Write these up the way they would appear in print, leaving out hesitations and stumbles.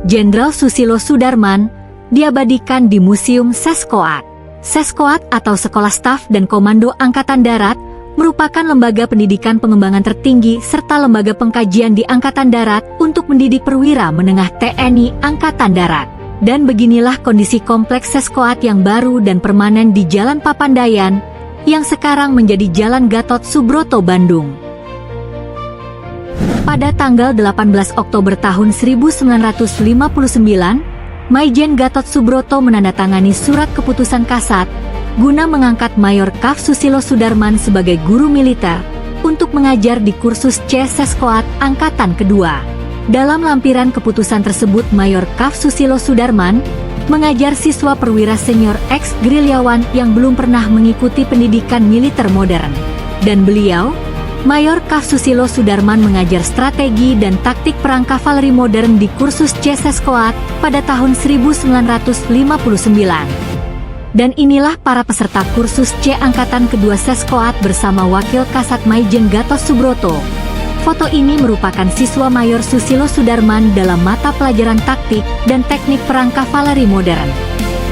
Jenderal Susilo Sudarman diabadikan di Museum Seskoat. Seskoat atau Sekolah Staf dan Komando Angkatan Darat merupakan lembaga pendidikan pengembangan tertinggi serta lembaga pengkajian di Angkatan Darat untuk mendidik perwira menengah TNI Angkatan Darat. Dan beginilah kondisi kompleks Seskoat yang baru dan permanen di Jalan Papandayan, yang sekarang menjadi Jalan Gatot Subroto, Bandung. Pada tanggal 18 Oktober tahun 1959, Maijen Gatot Subroto menandatangani surat keputusan Kasat guna mengangkat Mayor Kaf Susilo Sudarman sebagai guru militer untuk mengajar di kursus C Seskoat Angkatan Kedua. Dalam lampiran keputusan tersebut, Mayor Kaf Susilo Sudarman mengajar siswa perwira senior ex-gerilyawan yang belum pernah mengikuti pendidikan militer modern. Dan beliau, Mayor Kaf Susilo Sudarman, mengajar strategi dan taktik perang kavaleri modern di kursus C Seskoat pada tahun 1959. Dan inilah para peserta kursus C Angkatan Kedua Seskoat bersama Wakil Kasat Maijen Gatot Subroto. Foto ini merupakan siswa Mayor Susilo Sudarman dalam mata pelajaran taktik dan teknik perang kavaleri modern.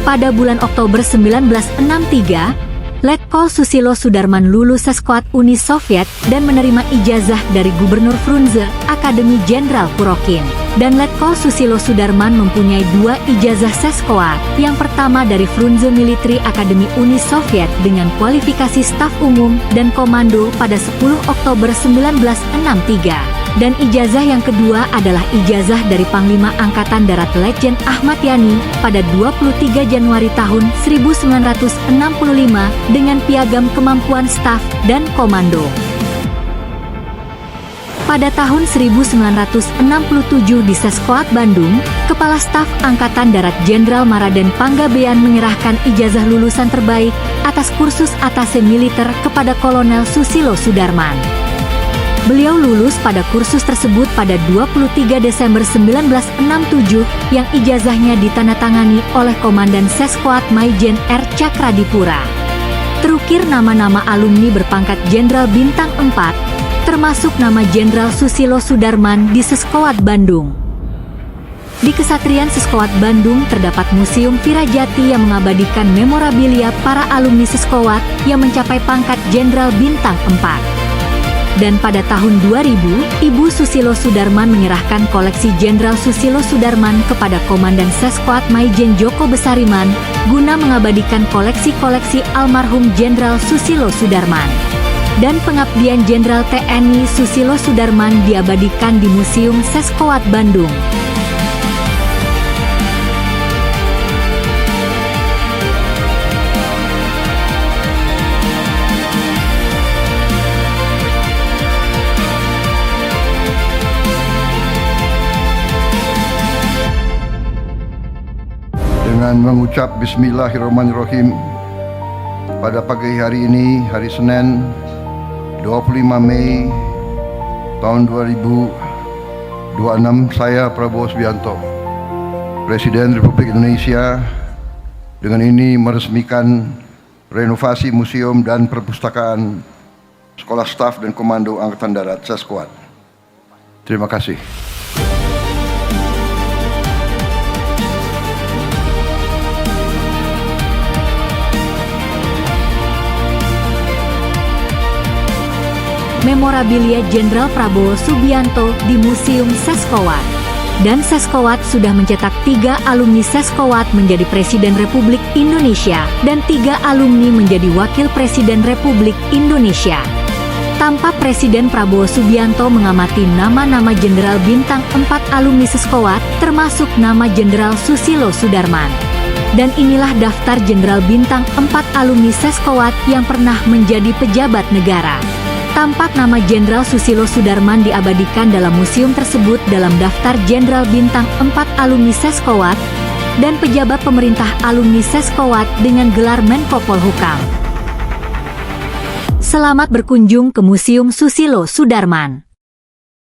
Pada bulan Oktober 1963, Letkol Susilo Sudarman lulus Seskoat Uni Soviet dan menerima ijazah dari Gubernur Frunze, Akademi Jenderal Kurokin. Dan Letkol Susilo Sudarman mempunyai 2 ijazah Seskoat. Yang pertama dari Frunze Military Academy Uni Soviet dengan kualifikasi staf umum dan komando pada 10 Oktober 1963. Dan ijazah yang kedua adalah ijazah dari Panglima Angkatan Darat Letjen Ahmad Yani pada 23 Januari tahun 1965 dengan piagam kemampuan staf dan komando. Pada tahun 1967 di Seskoat Bandung, Kepala Staf Angkatan Darat Jenderal Maraden Panggabean menyerahkan ijazah lulusan terbaik atas kursus atase militer kepada Kolonel Susilo Sudarman. Beliau lulus pada kursus tersebut pada 23 Desember 1967 yang ijazahnya ditandatangani oleh Komandan Seskoat Maijen R. Cakradipura. Terukir nama-nama alumni berpangkat Jenderal Bintang 4, termasuk nama Jenderal Susilo Sudarman di Seskoat Bandung. Di Kesatrian Seskoat Bandung terdapat Museum Virajati yang mengabadikan memorabilia para alumni Seskoat yang mencapai pangkat Jenderal Bintang 4. Dan pada tahun 2000, Ibu Susilo Sudarman menyerahkan koleksi Jenderal Susilo Sudarman kepada Komandan Seskoat Maijen Joko Besariman guna mengabadikan koleksi-koleksi almarhum Jenderal Susilo Sudarman. Dan pengabdian Jenderal TNI Susilo Sudarman diabadikan di Museum Seskoat Bandung. Dengan mengucap Bismillahirrahmanirrahim, pada pagi hari ini, hari Senin 25 Mei tahun 2026, saya Prabowo Subianto, Presiden Republik Indonesia, dengan ini meresmikan renovasi museum dan perpustakaan Sekolah Staf dan Komando Angkatan Darat Seskoat. Terima kasih. Memorabilia Jenderal Prabowo Subianto di Museum Seskoat. Dan Seskoat sudah mencetak 3 alumni Seskoat menjadi Presiden Republik Indonesia dan 3 alumni menjadi Wakil Presiden Republik Indonesia. Tampak Presiden Prabowo Subianto mengamati nama-nama Jenderal Bintang 4 alumni Seskoat, termasuk nama Jenderal Susilo Sudarman. Dan inilah daftar Jenderal Bintang 4 alumni Seskoat yang pernah menjadi pejabat negara. Tampak nama Jenderal Susilo Sudarman diabadikan dalam museum tersebut dalam daftar Jenderal Bintang 4 alumni Seskoat dan pejabat pemerintah alumni Seskoat dengan gelar Menko Polhukam. Selamat berkunjung ke Museum Susilo Sudarman.